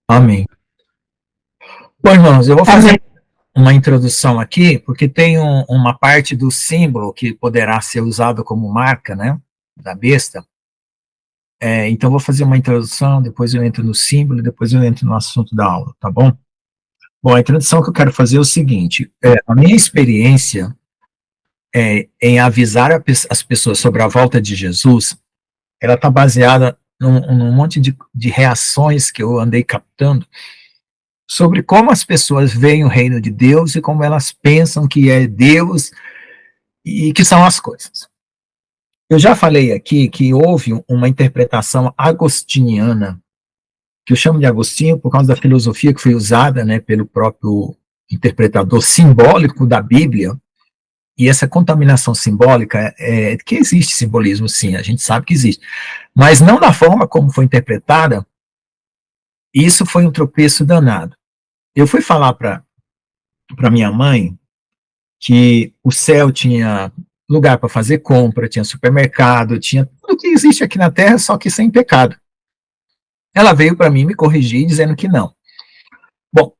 Amém. Bom, irmãos, eu vou fazer uma introdução aqui, porque tem uma parte do símbolo que poderá ser usado como marca, né, da besta. Então, eu vou fazer uma introdução, depois eu entro no símbolo, depois eu entro no assunto da aula, tá bom? Bom, a introdução que eu quero fazer é o seguinte: a minha experiência em avisar as pessoas sobre a volta de Jesus, ela está baseada num monte de reações que eu andei captando sobre como as pessoas veem o reino de Deus e como elas pensam que é Deus e que são as coisas. Eu já falei aqui que houve uma interpretação agostiniana, que eu chamo de Agostinho por causa da filosofia que foi usada, né, pelo próprio interpretador simbólico da Bíblia, e essa contaminação simbólica, que existe simbolismo, sim, a gente sabe que existe, mas não da forma como foi interpretada. Isso foi um tropeço danado. Eu fui falar para minha mãe que o céu tinha lugar para fazer compra, tinha supermercado, tinha tudo que existe aqui na Terra, só que sem pecado. Ela veio para mim me corrigir dizendo que não. Bom,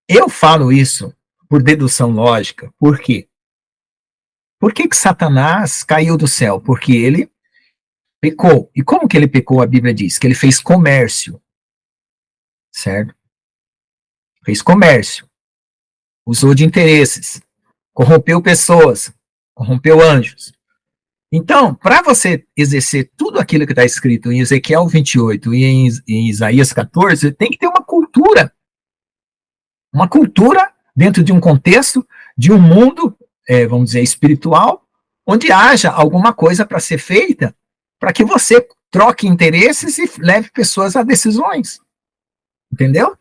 eu falo isso por dedução lógica. Por quê? Por que Satanás caiu do céu? Porque ele pecou. E como que ele pecou? A Bíblia diz que ele fez comércio, certo? Fez comércio, usou de interesses, corrompeu pessoas, corrompeu anjos. Então, para você exercer tudo aquilo que está escrito em Ezequiel 28 e em Isaías 14, tem que ter uma cultura dentro de um contexto, de um mundo, vamos dizer, espiritual, onde haja alguma coisa para ser feita, para que você troque interesses e leve pessoas a decisões. Entendeu?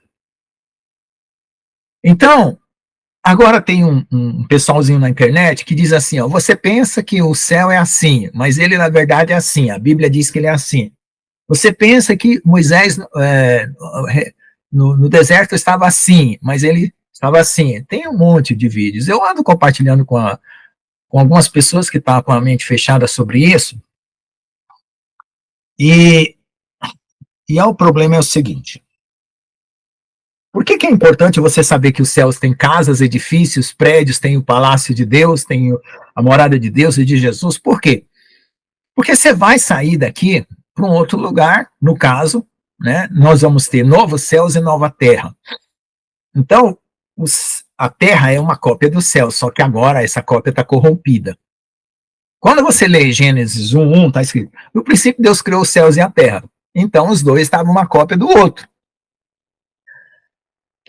Então, agora tem um pessoalzinho na internet que diz assim, ó, você pensa que o céu é assim, mas ele na verdade é assim, a Bíblia diz que ele é assim. Você pensa que Moisés no deserto estava assim, mas ele estava assim. Tem um monte de vídeos. Eu ando compartilhando com algumas pessoas que estão com a mente fechada sobre isso, e o problema é o seguinte: por que é importante você saber que os céus têm casas, edifícios, prédios, tem o palácio de Deus, tem a morada de Deus e de Jesus? Por quê? Porque você vai sair daqui para um outro lugar, no caso, né, nós vamos ter novos céus e nova terra. Então, a terra é uma cópia do céu, só que agora essa cópia está corrompida. Quando você lê Gênesis 1:1, está escrito: no princípio Deus criou os céus e a terra. Então, os dois estavam uma cópia do outro.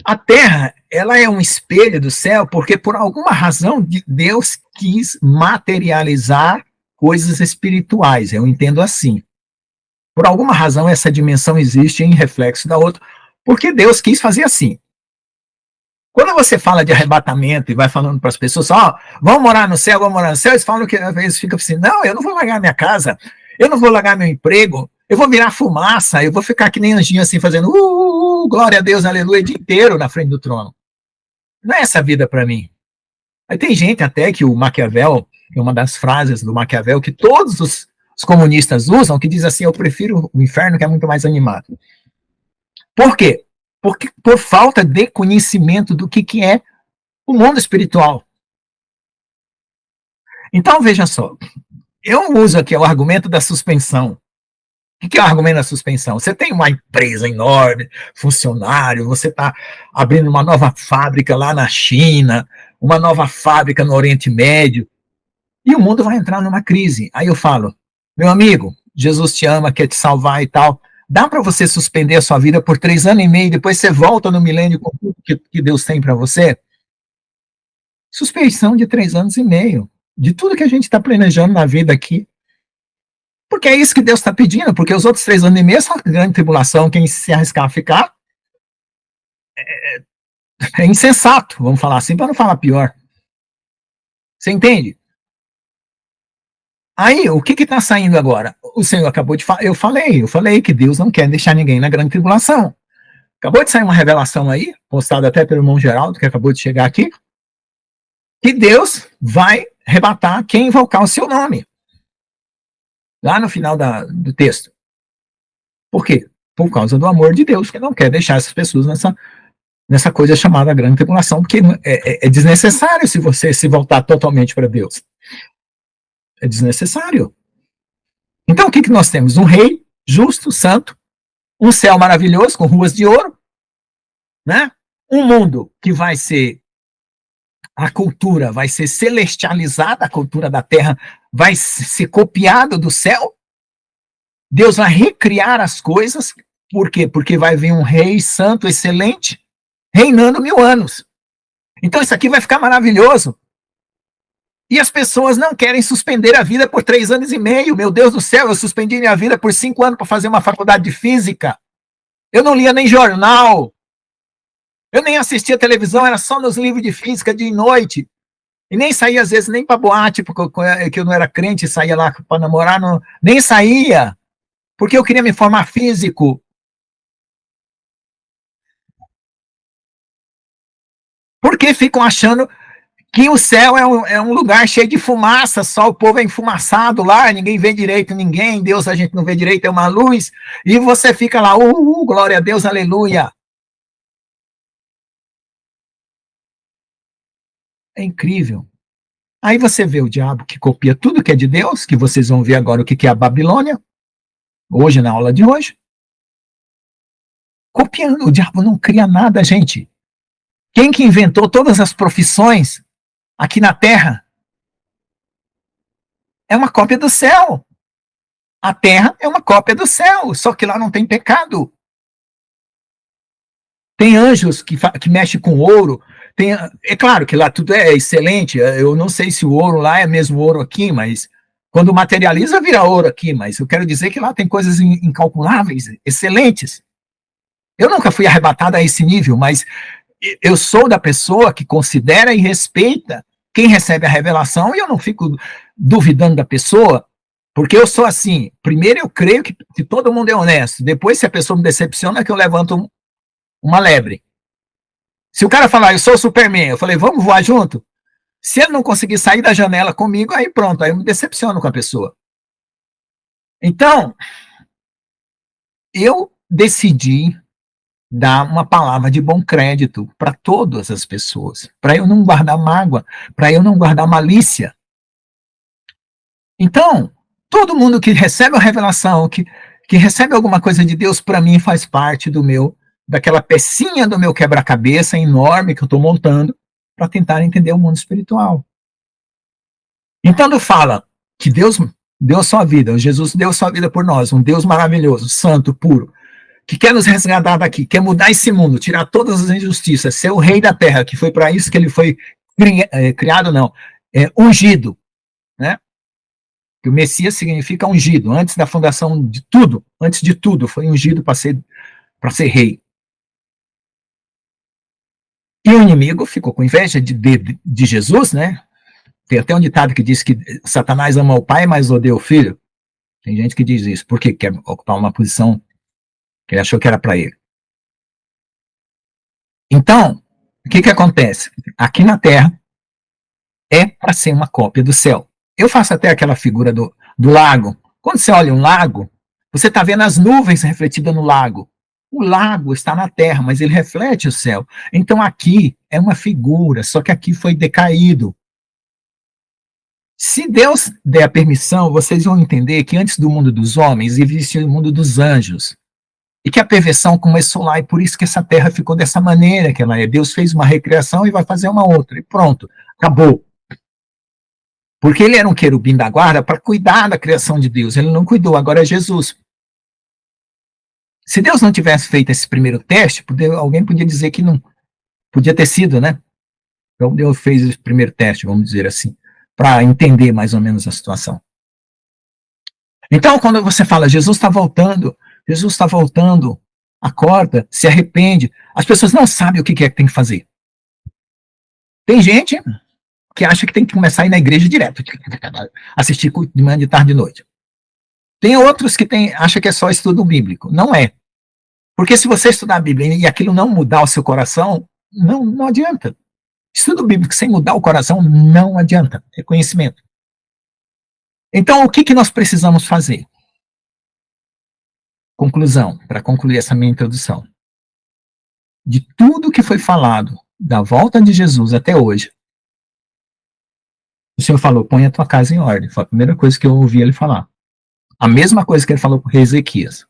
A terra, ela é um espelho do céu, porque por alguma razão Deus quis materializar coisas espirituais, eu entendo assim. Por alguma razão essa dimensão existe em reflexo da outra, porque Deus quis fazer assim. Quando você fala de arrebatamento e vai falando para as pessoas, ó, vamos morar no céu, eles falam que às vezes ficam assim, não, eu não vou largar minha casa, eu não vou largar meu emprego, eu vou virar fumaça, eu vou ficar que nem anjinho assim, fazendo glória a Deus, aleluia, o dia inteiro na frente do trono. Não é essa vida para mim. Aí tem gente até que o Maquiavel, é uma das frases do Maquiavel que todos os comunistas usam, que diz assim, eu prefiro o inferno que é muito mais animado. Por quê? Porque por falta de conhecimento do que é o mundo espiritual. Então, veja só, eu uso aqui o argumento da suspensão. O que é o argumento da suspensão? Você tem uma empresa enorme, funcionário, você está abrindo uma nova fábrica lá na China, uma nova fábrica no Oriente Médio, e o mundo vai entrar numa crise. Aí eu falo, meu amigo, Jesus te ama, quer te salvar e tal, dá para você suspender a sua vida por 3 anos e meio, e depois você volta no milênio com tudo que Deus tem para você? Suspensão de 3 anos e meio, de tudo que a gente está planejando na vida aqui. Porque é isso que Deus está pedindo, porque os outros 3 anos e meio é só grande tribulação, quem se arriscar a ficar é insensato, vamos falar assim, para não falar pior. Você entende? Aí, o que está saindo agora? O Senhor acabou de falar, eu falei que Deus não quer deixar ninguém na grande tribulação. Acabou de sair uma revelação aí, postada até pelo irmão Geraldo, que acabou de chegar aqui, que Deus vai arrebatar quem invocar o seu nome. Lá no final do texto. Por quê? por causa do amor de Deus, que não quer deixar essas pessoas nessa coisa chamada grande tribulação, porque é desnecessário se você se voltar totalmente para Deus. É desnecessário. Então, o que nós temos? Um rei justo, santo, um céu maravilhoso, com ruas de ouro, né? Um mundo que vai ser, a cultura vai ser celestializada, a cultura da terra vai ser copiada do céu. Deus vai recriar as coisas, por quê? Porque vai vir um rei santo, excelente, reinando 1000 anos. Então isso aqui vai ficar maravilhoso. E as pessoas não querem suspender a vida por 3 anos e meio. Meu Deus do céu, eu suspendi minha vida por 5 anos para fazer uma faculdade de física. Eu não lia nem jornal. Eu nem assistia televisão, era só nos livros de física de noite. E nem saía, às vezes, nem para boate, porque eu não era crente, saía lá para namorar, não, nem saía, porque eu queria me formar físico. Porque ficam achando que o céu é um lugar cheio de fumaça, só o povo é enfumaçado lá, ninguém vê direito ninguém, Deus a gente não vê direito, é uma luz, e você fica lá, glória a Deus, aleluia. É incrível. Aí você vê o diabo que copia tudo que é de Deus, que vocês vão ver agora o que é a Babilônia, hoje, na aula de hoje. Copiando, o diabo não cria nada, gente. Quem que inventou todas as profissões aqui na Terra? É uma cópia do céu. A Terra é uma cópia do céu, só que lá não tem pecado. Tem anjos que mexem com ouro. É claro que lá tudo é excelente. Eu não sei se o ouro lá é mesmo ouro aqui, mas quando materializa, vira ouro aqui. Mas eu quero dizer que lá tem coisas incalculáveis, excelentes. Eu nunca fui arrebatado a esse nível, mas eu sou da pessoa que considera e respeita quem recebe a revelação, e eu não fico duvidando da pessoa, porque eu sou assim. Primeiro eu creio que todo mundo é honesto. Depois, se a pessoa me decepciona, é que eu levanto uma lebre. Se o cara falar, eu sou o Superman, eu falei, vamos voar junto? Se ele não conseguir sair da janela comigo, aí pronto, aí eu me decepciono com a pessoa. Então, eu decidi dar uma palavra de bom crédito para todas as pessoas, para eu não guardar mágoa, para eu não guardar malícia. Então, todo mundo que recebe a revelação, que recebe alguma coisa de Deus, para mim faz parte daquela pecinha do meu quebra-cabeça enorme que eu estou montando para tentar entender o mundo espiritual. Então, ele fala que Deus deu sua vida, Jesus deu sua vida por nós, um Deus maravilhoso, santo, puro, que quer nos resgatar daqui, quer mudar esse mundo, tirar todas as injustiças, ser o rei da terra, que foi para isso que ele foi criado, não, ungido, né? Que o Messias significa ungido, antes da fundação de tudo, antes de tudo, foi ungido para ser rei. E o inimigo ficou com inveja de Jesus, né? Tem até um ditado que diz que Satanás ama o pai, mas odeia o filho. Tem gente que diz isso, porque quer ocupar uma posição que ele achou que era para ele. Então, o que acontece? Aqui na Terra, é para ser uma cópia do céu. Eu faço até aquela figura do lago. Quando você olha um lago, você está vendo as nuvens refletidas no lago. O lago está na terra, mas ele reflete o céu. Então aqui é uma figura, só que aqui foi decaído. Se Deus der a permissão, vocês vão entender que antes do mundo dos homens existia o mundo dos anjos. E que a perversão começou lá, e por isso que essa terra ficou dessa maneira que ela é. Deus fez uma recriação e vai fazer uma outra. E pronto, acabou. Porque ele era um querubim da guarda para cuidar da criação de Deus. Ele não cuidou, agora é Jesus. Se Deus não tivesse feito esse primeiro teste, alguém podia dizer que não podia ter sido, né? Então Deus fez esse primeiro teste, vamos dizer assim, para entender mais ou menos a situação. Então, quando você fala, Jesus está voltando, acorda, se arrepende, as pessoas não sabem o que é que tem que fazer. Tem gente que acha que tem que começar a ir na igreja direto, assistir de manhã, de tarde, de noite. Tem outros que acham que é só estudo bíblico. Não é. Porque se você estudar a Bíblia e aquilo não mudar o seu coração, não adianta. Estudo bíblico sem mudar o coração não adianta. É conhecimento. Então, o que nós precisamos fazer? Conclusão, para concluir essa minha introdução. De tudo que foi falado da volta de Jesus até hoje, o Senhor falou, põe a tua casa em ordem. Foi a primeira coisa que eu ouvi ele falar. A mesma coisa que ele falou para o rei Ezequias.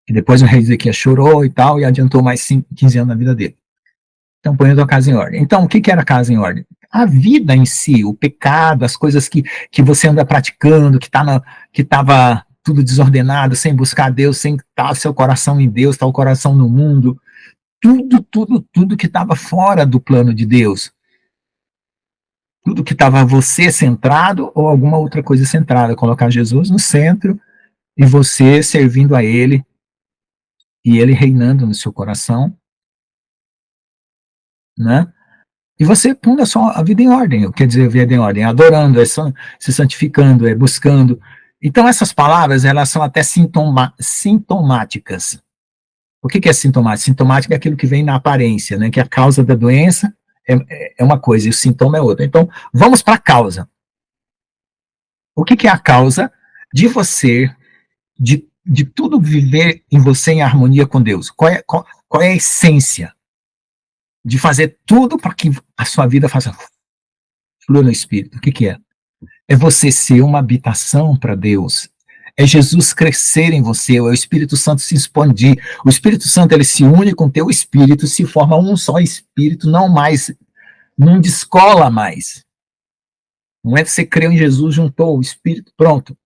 E depois o rei Ezequias chorou e tal, e adiantou mais 15 anos na vida dele. Então, põe a tua casa em ordem. Então, o que era a casa em ordem? A vida em si, o pecado, as coisas que você anda praticando, que estava tudo desordenado, sem buscar Deus, sem estar seu coração em Deus, estar o coração no mundo, tudo que estava fora do plano de Deus. Tudo que estava você centrado ou alguma outra coisa centrada, colocar Jesus no centro e você servindo a Ele e Ele reinando no seu coração, né? E você pondo a vida em ordem, quer dizer, a vida em ordem, adorando, se santificando, buscando. Então essas palavras, elas são até sintomáticas. O que é sintomático? Sintomático é aquilo que vem na aparência, né? Que a causa da doença é uma coisa e o sintoma é outra. Então, vamos para a causa. O que é a causa de você, de tudo viver em você em harmonia com Deus? Qual é a essência de fazer tudo para que a sua vida faça flua no Espírito? O que é? É você ser uma habitação para Deus. É Jesus crescer em você, é o Espírito Santo se expandir. O Espírito Santo, ele se une com o teu Espírito, se forma um só Espírito, não descola mais. Não é você creu em Jesus, juntou o Espírito, pronto.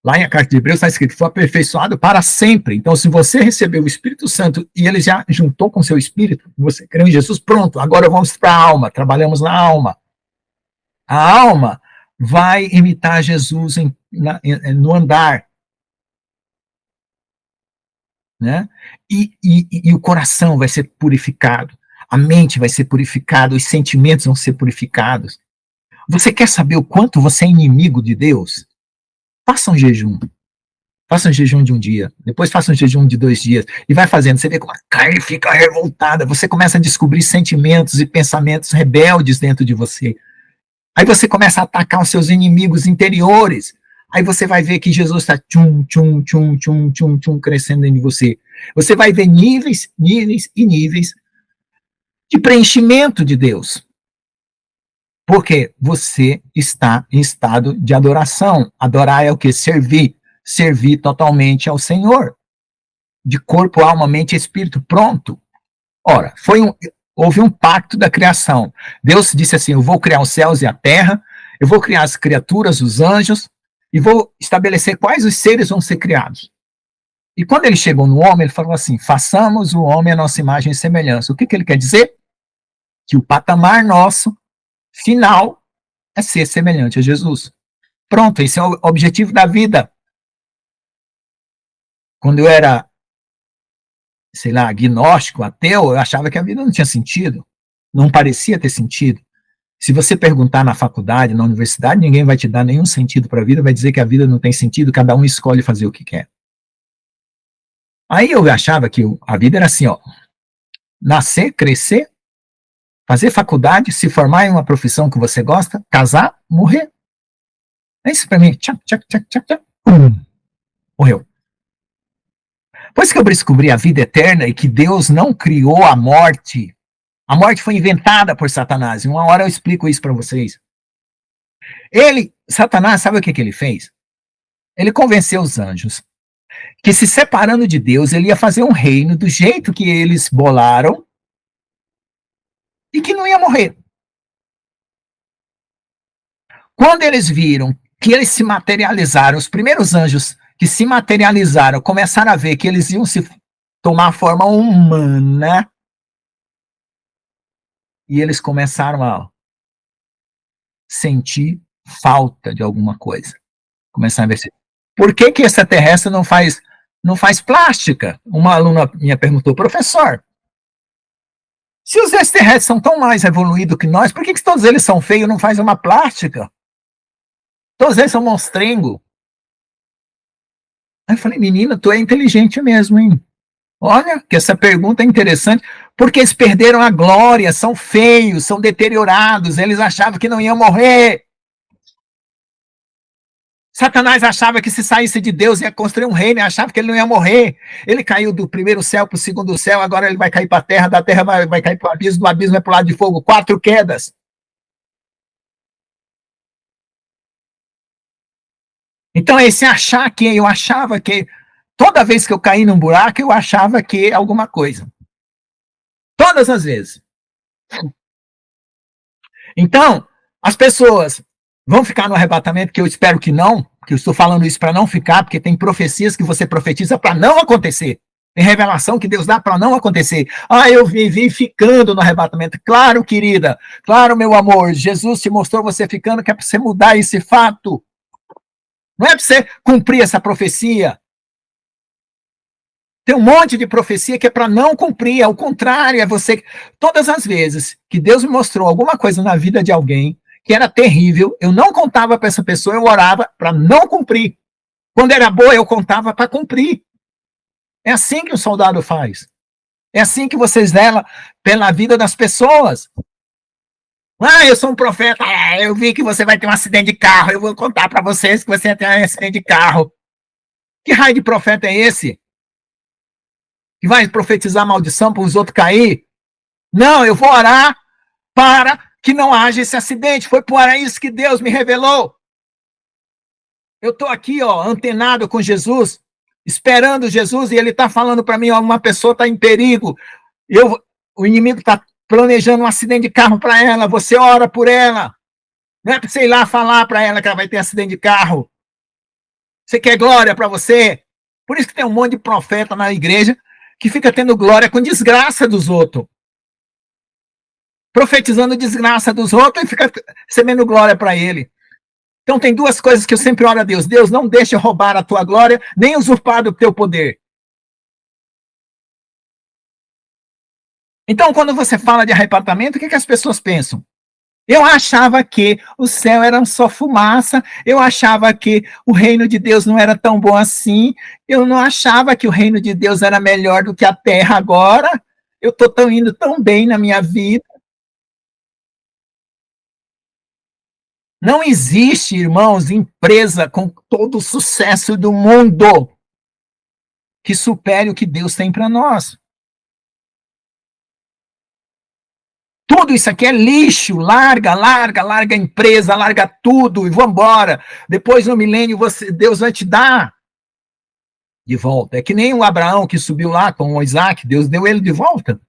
Lá em a carta de Hebreus está escrito, foi aperfeiçoado para sempre. Então, se você recebeu o Espírito Santo e ele já juntou com o seu Espírito, você creu em Jesus, pronto, agora vamos para a alma, trabalhamos na alma. A alma vai imitar Jesus no andar. Né? E o coração vai ser purificado, a mente vai ser purificada, os sentimentos vão ser purificados. Você quer saber o quanto você é inimigo de Deus? Faça um jejum. Faça um jejum de um dia, depois faça um jejum de 2 dias, e vai fazendo, você vê como a carne fica revoltada, você começa a descobrir sentimentos e pensamentos rebeldes dentro de você. Aí você começa a atacar os seus inimigos interiores. Aí você vai ver que Jesus está crescendo dentro de você. Você vai ver níveis e níveis de preenchimento de Deus. Porque você está em estado de adoração. Adorar é o quê? Servir. Servir totalmente ao Senhor. De corpo, alma, mente e espírito. Pronto. Ora, houve um pacto da criação. Deus disse assim, eu vou criar os céus e a terra, eu vou criar as criaturas, os anjos, e vou estabelecer quais os seres vão ser criados. E quando ele chegou no homem, ele falou assim, façamos o homem a nossa imagem e semelhança. O que ele quer dizer? Que o patamar nosso, final, é ser semelhante a Jesus. Pronto, esse é o objetivo da vida. Quando eu era, sei lá, agnóstico, ateu, eu achava que a vida não tinha sentido. Não parecia ter sentido. Se você perguntar na faculdade, na universidade, ninguém vai te dar nenhum sentido para a vida, vai dizer que a vida não tem sentido, cada um escolhe fazer o que quer. Aí eu achava que a vida era assim, ó, nascer, crescer, fazer faculdade, se formar em uma profissão que você gosta, casar, morrer. É isso para mim. Tchac, tchac, tchac, tchac, tchac. Morreu. Depois que eu descobri a vida eterna e que Deus não criou a morte foi inventada por Satanás. E uma hora eu explico isso para vocês. Satanás, sabe o que ele fez? Ele convenceu os anjos que, se separando de Deus, ele ia fazer um reino do jeito que eles bolaram e que não ia morrer. Quando eles viram que eles se materializaram, os primeiros anjos que se materializaram, começaram a ver que eles iam se tomar a forma humana, e eles começaram a sentir falta de alguma coisa. Começaram a ver assim, por que extraterrestre não faz plástica? Uma aluna minha perguntou, professor, se os extraterrestres são tão mais evoluídos que nós, por que todos eles são feios e não fazem uma plástica? Todos eles são monstrengo. Aí eu falei, menina, tu é inteligente mesmo, hein? Olha, que essa pergunta é interessante, porque eles perderam a glória, são feios, são deteriorados, eles achavam que não iam morrer. Satanás achava que se saísse de Deus ia construir um reino, achava que ele não ia morrer. Ele caiu do primeiro céu para o segundo céu, agora ele vai cair para a terra, da terra vai cair para o abismo, do abismo vai para o lado de fogo. 4 quedas. Então, esse achar que eu achava que toda vez que eu caí num buraco, eu achava que alguma coisa. Todas as vezes. Então, as pessoas vão ficar no arrebatamento, que eu espero que não, que eu estou falando isso para não ficar, porque tem profecias que você profetiza para não acontecer. Tem revelação que Deus dá para não acontecer. Ah, eu vivi ficando no arrebatamento. Claro, querida, claro, meu amor, Jesus te mostrou você ficando, que é para você mudar esse fato. Não é para você cumprir essa profecia. Tem um monte de profecia que é para não cumprir, ao contrário, é você. Todas as vezes que Deus me mostrou alguma coisa na vida de alguém que era terrível, eu não contava para essa pessoa, eu orava para não cumprir. Quando era boa, eu contava para cumprir. É assim que um soldado faz. É assim que vocês zelam pela vida das pessoas. Ah, eu sou um profeta, eu vi que você vai ter um acidente de carro, eu vou contar para vocês que você vai ter um acidente de carro. Que raio de profeta é esse? Que vai profetizar maldição para os outros cair? Não, eu vou orar para que não haja esse acidente. Foi por isso que Deus me revelou. Eu estou aqui, ó, antenado com Jesus, esperando Jesus, e ele está falando para mim, ó, uma pessoa está em perigo. O inimigo está planejando um acidente de carro para ela, você ora por ela. Não é para você ir lá falar para ela que ela vai ter acidente de carro. Você quer glória para você? Por isso que tem um monte de profeta na igreja que fica tendo glória com desgraça dos outros. Profetizando desgraça dos outros e fica recebendo glória para ele. Então tem duas coisas que eu sempre oro a Deus. Deus, não deixe roubar a tua glória, nem usurpar o teu poder. Então, quando você fala de arrebatamento, o que as pessoas pensam? Eu achava que o céu era só fumaça, eu achava que o reino de Deus não era tão bom assim, eu não achava que o reino de Deus era melhor do que a terra agora, eu estou indo tão bem na minha vida. Não existe, irmãos, empresa com todo o sucesso do mundo que supere o que Deus tem para nós. Tudo isso aqui é lixo, larga a empresa, larga tudo e vamos embora. Depois no milênio Deus vai te dar de volta. É que nem o Abraão que subiu lá com o Isaac, Deus deu ele de volta.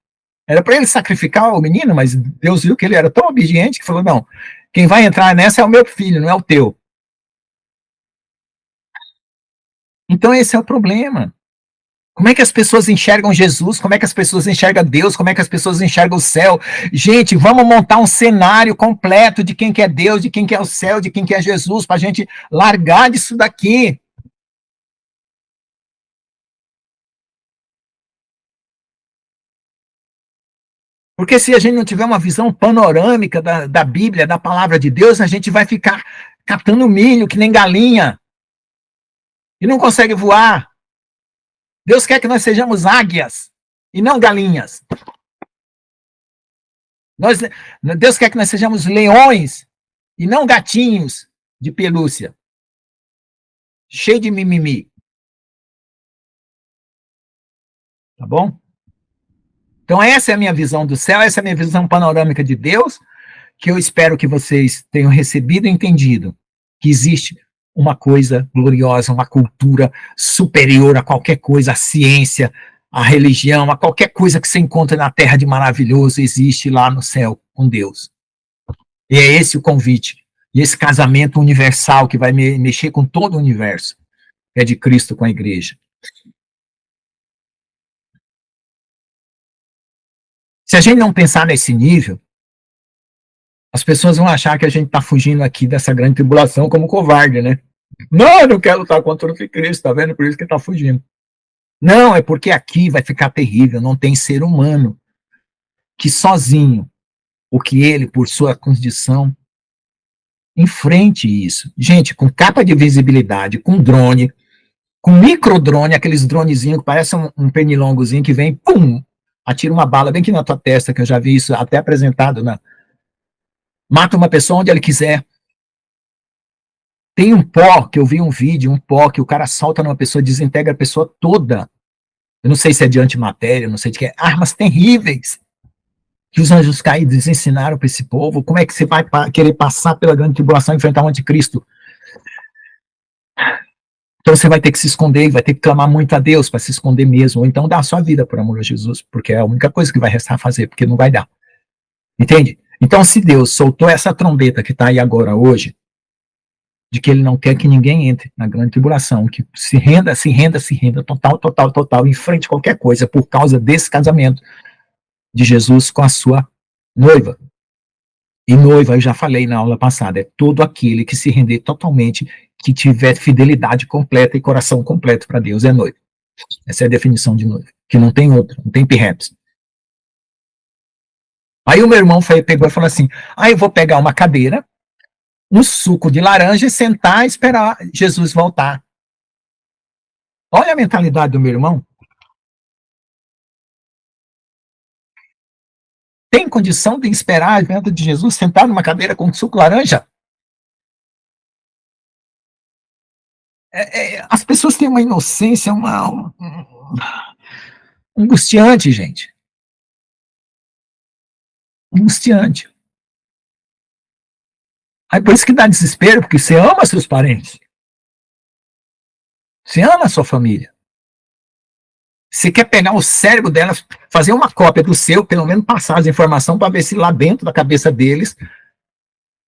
Era para ele sacrificar o menino, mas Deus viu que ele era tão obediente que falou, não, quem vai entrar nessa é o meu filho, não é o teu. Então esse é o problema. Como é que as pessoas enxergam Jesus? Como é que as pessoas enxergam Deus? Como é que as pessoas enxergam o céu? Gente, vamos montar um cenário completo de quem que é Deus, de quem que é o céu, de quem que é Jesus, para a gente largar disso daqui. Porque se a gente não tiver uma visão panorâmica da Bíblia, da palavra de Deus, a gente vai ficar catando milho que nem galinha e não consegue voar. Deus quer que nós sejamos águias e não galinhas. Deus quer que nós sejamos leões e não gatinhos de pelúcia, cheio de mimimi. Tá bom? Então essa é a minha visão do céu, essa é a minha visão panorâmica de Deus, que eu espero que vocês tenham recebido e entendido que existe uma coisa gloriosa, uma cultura superior a qualquer coisa, a ciência, a religião, a qualquer coisa que você encontra na terra de maravilhoso, existe lá no céu com Deus. E é esse o convite, e esse casamento universal que vai mexer com todo o universo, é de Cristo com a igreja. Se a gente não pensar nesse nível, as pessoas vão achar que a gente está fugindo aqui dessa grande tribulação como covarde, né? Não, eu não quero lutar contra o Cristo, tá vendo? Por isso que está fugindo. Não, é porque aqui vai ficar terrível, não tem ser humano que sozinho, o que ele, por sua condição, enfrente isso. Gente, com capa de visibilidade, com drone, com microdrone, aqueles dronezinhos que parecem um pernilongozinho que vem, pum, atira uma bala bem aqui na tua testa, que eu já vi isso até apresentado, né? Mata uma pessoa onde ele quiser. Tem um pó, que eu vi um vídeo, um pó que o cara solta numa pessoa, desintegra a pessoa toda. Eu não sei se é de antimatéria, não sei de que, armas terríveis que os anjos caídos ensinaram para esse povo. Como é que você vai querer passar pela grande tribulação e enfrentar o anticristo? Então você vai ter que se esconder, vai ter que clamar muito a Deus para se esconder mesmo, ou então dar a sua vida por amor a Jesus, porque é a única coisa que vai restar a fazer, porque não vai dar. Entende? Então, se Deus soltou essa trombeta que está aí agora hoje, de que ele não quer que ninguém entre na grande tribulação, que se renda, total, total, total, enfrente qualquer coisa por causa desse casamento de Jesus com a sua noiva. E noiva, eu já falei na aula passada, é todo aquele que se render totalmente, que tiver fidelidade completa e coração completo para Deus, é noiva. Essa é a definição de noiva, que não tem outra, não tem pirreps. Aí o meu irmão pegou e falou assim, eu vou pegar uma cadeira, um suco de laranja e sentar e esperar Jesus voltar. Olha a mentalidade do meu irmão. Tem condição de esperar a vinda de Jesus sentado numa cadeira com suco laranja? As pessoas têm uma inocência, angustiante, gente. Angustiante. Aí por isso que dá desespero, porque você ama seus parentes. Você ama a sua família. Você quer pegar o cérebro delas, fazer uma cópia do seu, pelo menos passar as informações para ver se lá dentro da cabeça deles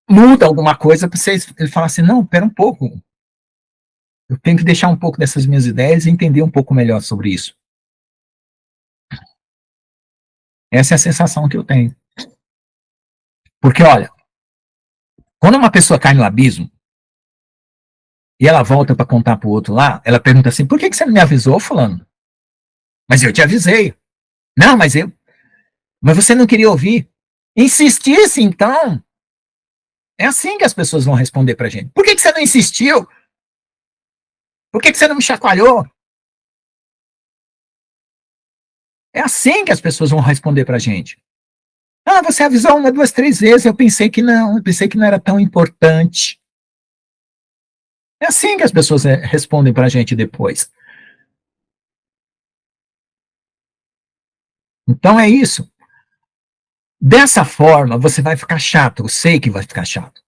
muda alguma coisa para vocês falar assim, não, pera um pouco. Eu tenho que deixar um pouco dessas minhas ideias e entender um pouco melhor sobre isso. Essa é a sensação que eu tenho. Porque, olha, quando uma pessoa cai no abismo e ela volta para contar para o outro lá, ela pergunta assim, por que você não me avisou, fulano? Mas eu te avisei. Não, mas você não queria ouvir. Insistisse, então. É assim que as pessoas vão responder pra gente. Por que você não insistiu? Por que você não me chacoalhou? É assim que as pessoas vão responder pra gente. Você avisou 1, 2, 3 vezes, eu pensei que não era tão importante. É assim que as pessoas respondem pra gente depois. Então é isso. Dessa forma, você vai ficar chato, eu sei que vai ficar chato.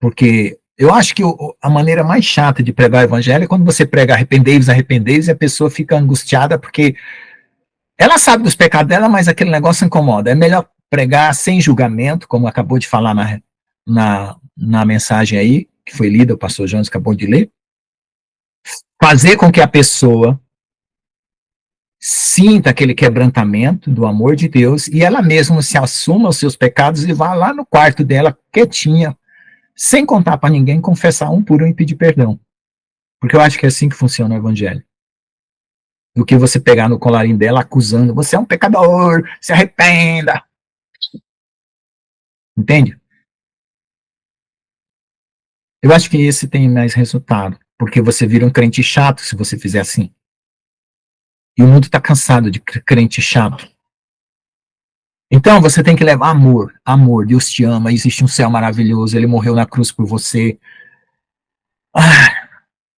Porque eu acho que a maneira mais chata de pregar o evangelho é quando você prega arrependei-vos, e a pessoa fica angustiada porque ela sabe dos pecados dela, mas aquele negócio incomoda. É melhor pregar sem julgamento, como acabou de falar na mensagem aí, que foi lida, o pastor Jones acabou de ler. Fazer com que a pessoa sinta aquele quebrantamento do amor de Deus e ela mesma se assuma os seus pecados e vá lá no quarto dela, quietinha, sem contar para ninguém, confessar um por um e pedir perdão. Porque eu acho que é assim que funciona o evangelho. Do que você pegar no colarinho dela acusando, você é um pecador, se arrependa. Entende? Eu acho que esse tem mais resultado, porque você vira um crente chato se você fizer assim. E o mundo está cansado de crente chato. Então você tem que levar amor, amor, Deus te ama, existe um céu maravilhoso, ele morreu na cruz por você. O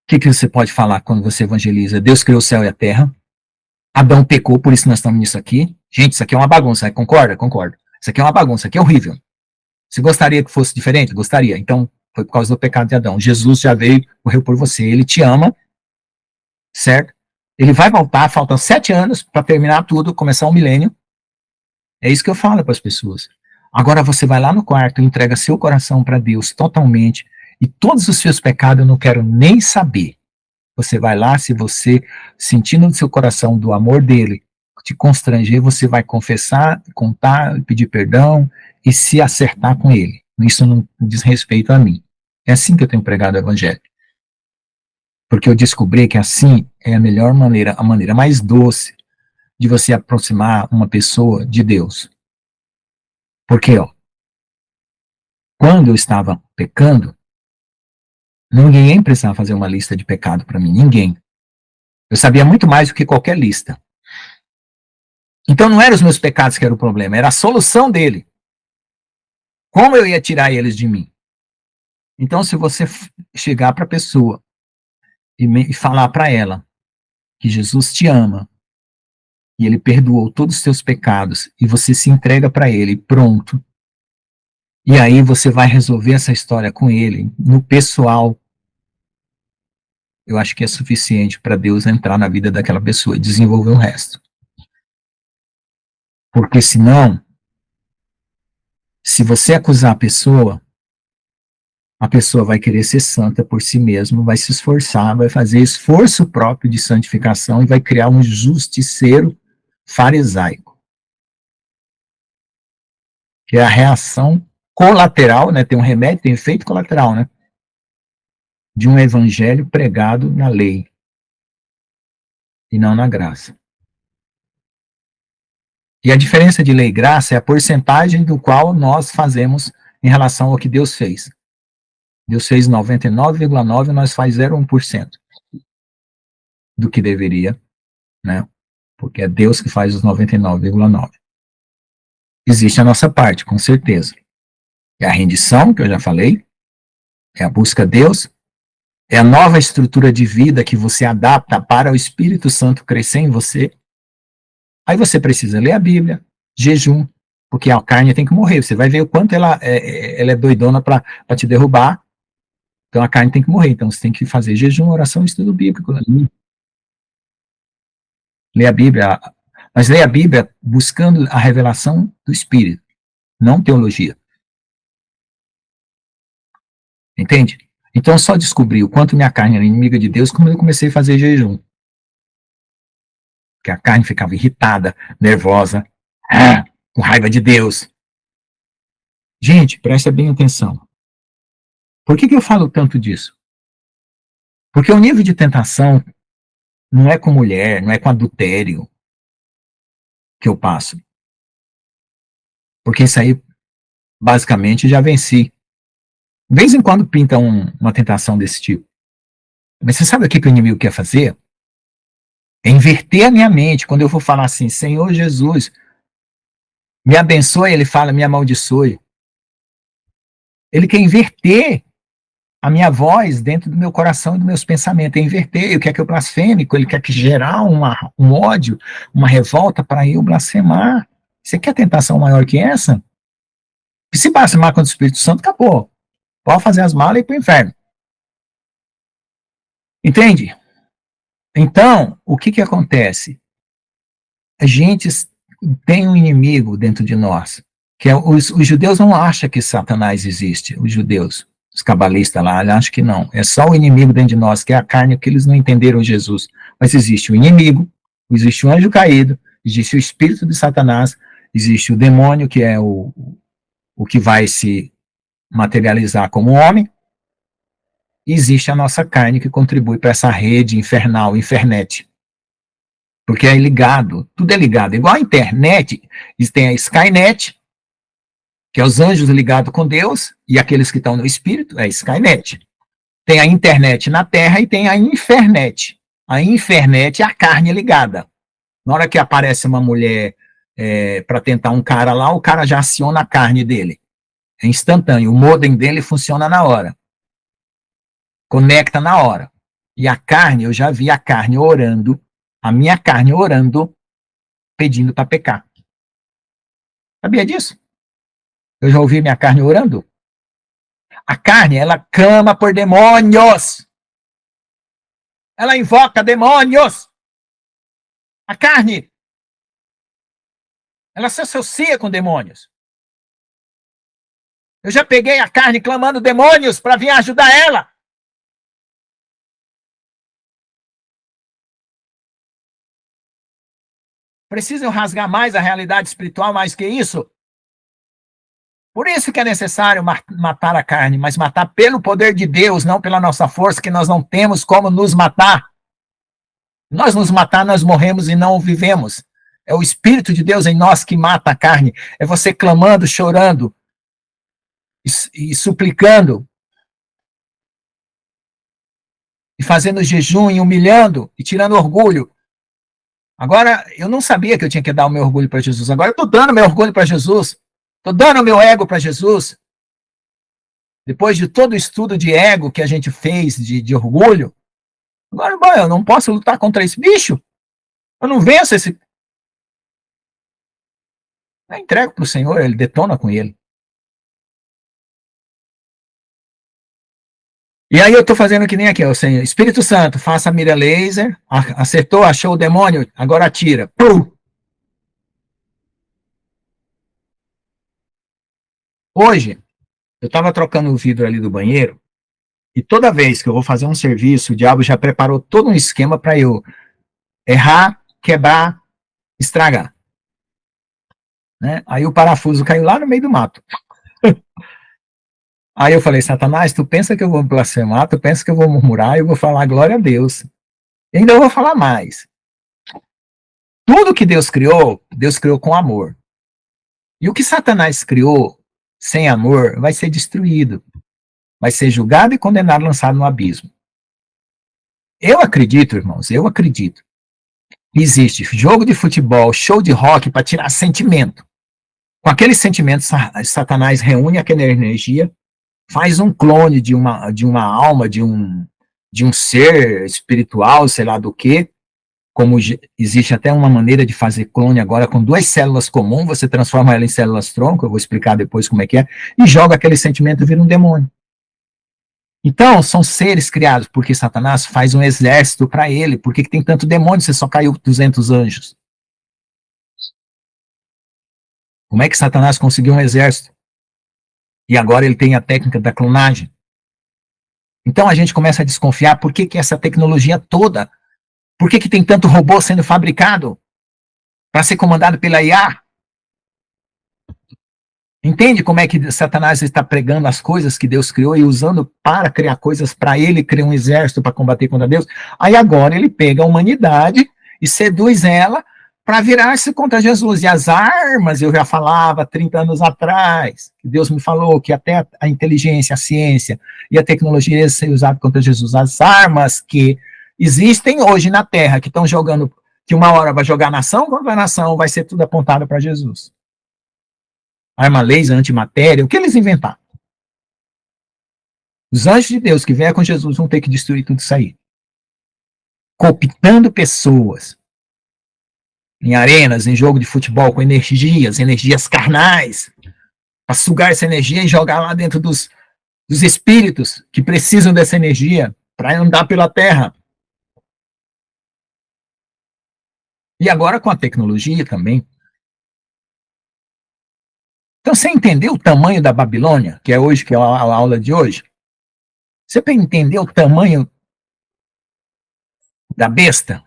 que você pode falar quando você evangeliza? Deus criou o céu e a terra, Adão pecou, por isso nós estamos nisso aqui. Gente, isso aqui é uma bagunça, concorda? Concordo. Isso aqui é uma bagunça, isso aqui é horrível. Você gostaria que fosse diferente? Gostaria. Então, foi por causa do pecado de Adão. Jesus já veio, morreu por você. Ele te ama, certo? Ele vai voltar, faltam 7 anos para terminar tudo, começar o milênio. É isso que eu falo para as pessoas. Agora você vai lá no quarto, entrega seu coração para Deus totalmente, e todos os seus pecados eu não quero nem saber. Você vai lá, se você sentir no seu coração do amor dele, te constranger, você vai confessar, contar, pedir perdão e se acertar com ele. Isso não diz respeito a mim. É assim que eu tenho pregado o evangelho. Porque eu descobri que assim é a melhor maneira, a maneira mais doce de você aproximar uma pessoa de Deus. Porque, quando eu estava pecando, ninguém precisava fazer uma lista de pecado para mim, ninguém. Eu sabia muito mais do que qualquer lista. Então não eram os meus pecados que era o problema, era a solução dele. Como eu ia tirar eles de mim? Então, se você chegar para a pessoa e falar para ela que Jesus te ama, e ele perdoou todos os seus pecados, e você se entrega para ele, pronto. E aí você vai resolver essa história com ele, no pessoal. Eu acho que é suficiente para Deus entrar na vida daquela pessoa e desenvolver o resto. Porque senão, se você acusar a pessoa vai querer ser santa por si mesma, vai se esforçar, vai fazer esforço próprio de santificação e vai criar um justiceiro farisaico. Que é a reação colateral, né? Tem um remédio, tem efeito colateral, né? De um evangelho pregado na lei e não na graça. E a diferença de lei e graça é a porcentagem do qual nós fazemos em relação ao que Deus fez. Deus fez 99,9%, nós faz 0,1% do que deveria, né? Porque é Deus que faz os 99,9%. Existe a nossa parte, com certeza. É a rendição, que eu já falei, é a busca a Deus, é a nova estrutura de vida que você adapta para o Espírito Santo crescer em você. Aí você precisa ler a Bíblia, jejum, porque a carne tem que morrer. Você vai ver o quanto ela é doidona para te derrubar. Então a carne tem que morrer. Então você tem que fazer jejum, oração e estudo bíblico. Ler a Bíblia, mas ler a Bíblia buscando a revelação do Espírito, não teologia. Entende? Então eu só descobri o quanto minha carne era inimiga de Deus quando eu comecei a fazer jejum. Porque a carne ficava irritada, nervosa, com raiva de Deus. Gente, presta bem atenção. Por que eu falo tanto disso? Porque o nível de tentação não é com mulher, não é com adultério que eu passo. Porque isso aí, basicamente, já venci. De vez em quando pinta uma tentação desse tipo. Mas você sabe o que o inimigo quer fazer? É inverter a minha mente. Quando eu vou falar assim, Senhor Jesus, me abençoe, ele fala, me amaldiçoe. Ele quer inverter a minha voz dentro do meu coração e dos meus pensamentos. É inverter, ele quer que eu blasfeme, ele quer que gerar um ódio, uma revolta para eu blasfemar. Você quer tentação maior que essa? E se blasfemar contra o Espírito Santo, acabou. Pode fazer as malas e ir para o inferno. Entende? Então, o que acontece? A gente tem um inimigo dentro de nós, que é os judeus não acham que Satanás existe, os judeus, os cabalistas lá, acham que não, é só o inimigo dentro de nós, que é a carne, que eles não entenderam Jesus, mas existe o inimigo, existe o anjo caído, existe o espírito de Satanás, existe o demônio, que é o que vai se materializar como homem, e existe a nossa carne, que contribui para essa rede infernal, infernet. Porque é ligado, tudo é ligado. Igual a internet, tem a Skynet, que é os anjos ligados com Deus, e aqueles que estão no espírito, é a Skynet. Tem a internet na Terra e tem a Infernet. A Infernet é a carne ligada. Na hora que aparece uma mulher para tentar um cara lá, o cara já aciona a carne dele. É instantâneo, o modem dele funciona na hora. Conecta na hora. E a carne, eu já vi a carne orando, a minha carne orando, pedindo para pecar. Sabia disso? Eu já ouvi minha carne orando. A carne, ela clama por demônios. Ela invoca demônios. A carne, ela se associa com demônios. Eu já peguei a carne clamando demônios para vir ajudar ela. Precisa eu rasgar mais a realidade espiritual mais que isso? Por isso que é necessário matar a carne, mas matar pelo poder de Deus, não pela nossa força, que nós não temos como nos matar. Nós nos matar, nós morremos e não vivemos. É o Espírito de Deus em nós que mata a carne. É você clamando, chorando e suplicando. E fazendo jejum e humilhando e tirando orgulho. Agora, eu não sabia que eu tinha que dar o meu orgulho para Jesus. Agora eu estou dando meu orgulho para Jesus. Estou dando o meu ego para Jesus. Depois de todo o estudo de ego que a gente fez, de orgulho, agora, bom, eu não posso lutar contra esse bicho. Eu não venço esse. Eu entrego para o Senhor, ele detona com ele. E aí eu estou fazendo que nem aqui, ó, Senhor, Espírito Santo, faça a mira laser, acertou, achou o demônio, agora atira. Pum! Hoje, eu estava trocando o vidro ali do banheiro, e toda vez que eu vou fazer um serviço, o diabo já preparou todo um esquema para eu errar, quebrar, estragar. Né? Aí o parafuso caiu lá no meio do mato. Aí eu falei, Satanás, tu pensa que eu vou blasfemar, tu pensa que eu vou murmurar, eu vou falar glória a Deus. E ainda vou falar mais. Tudo que Deus criou com amor. E o que Satanás criou sem amor vai ser destruído. Vai ser julgado e condenado, lançado no abismo. Eu acredito, irmãos, eu acredito. Existe jogo de futebol, show de rock para tirar sentimento. Com aquele sentimento, Satanás reúne aquela energia, faz um clone de uma alma, de um ser espiritual, sei lá do que, como existe até uma maneira de fazer clone agora com 2 células comuns, você transforma ela em células tronco, eu vou explicar depois como é que é, e joga aquele sentimento e vira um demônio. Então, são seres criados, porque Satanás faz um exército para ele. Por que tem tanto demônio se só caiu 200 anjos? Como é que Satanás conseguiu um exército? E agora ele tem a técnica da clonagem. Então a gente começa a desconfiar por que essa tecnologia toda, por que tem tanto robô sendo fabricado para ser comandado pela IA? Entende como é que Satanás está pregando as coisas que Deus criou e usando para criar coisas para ele, criar um exército para combater contra Deus? Aí agora ele pega a humanidade e seduz ela para virar-se contra Jesus. E as armas, eu já falava 30 anos atrás, que Deus me falou que até a inteligência, a ciência e a tecnologia iam ser usadas contra Jesus. As armas que existem hoje na Terra, que estão jogando, que uma hora vai jogar nação contra nação, vai ser tudo apontado para Jesus. Arma laser, antimatéria, o que eles inventaram? Os anjos de Deus que vêm com Jesus vão ter que destruir tudo isso aí. Cooptando pessoas em arenas, em jogo de futebol, com energias carnais, para sugar essa energia e jogar lá dentro dos espíritos que precisam dessa energia para andar pela terra. E agora com a tecnologia também. Então, você entendeu o tamanho da Babilônia, que é hoje, que é a aula de hoje? Você entendeu o tamanho da besta?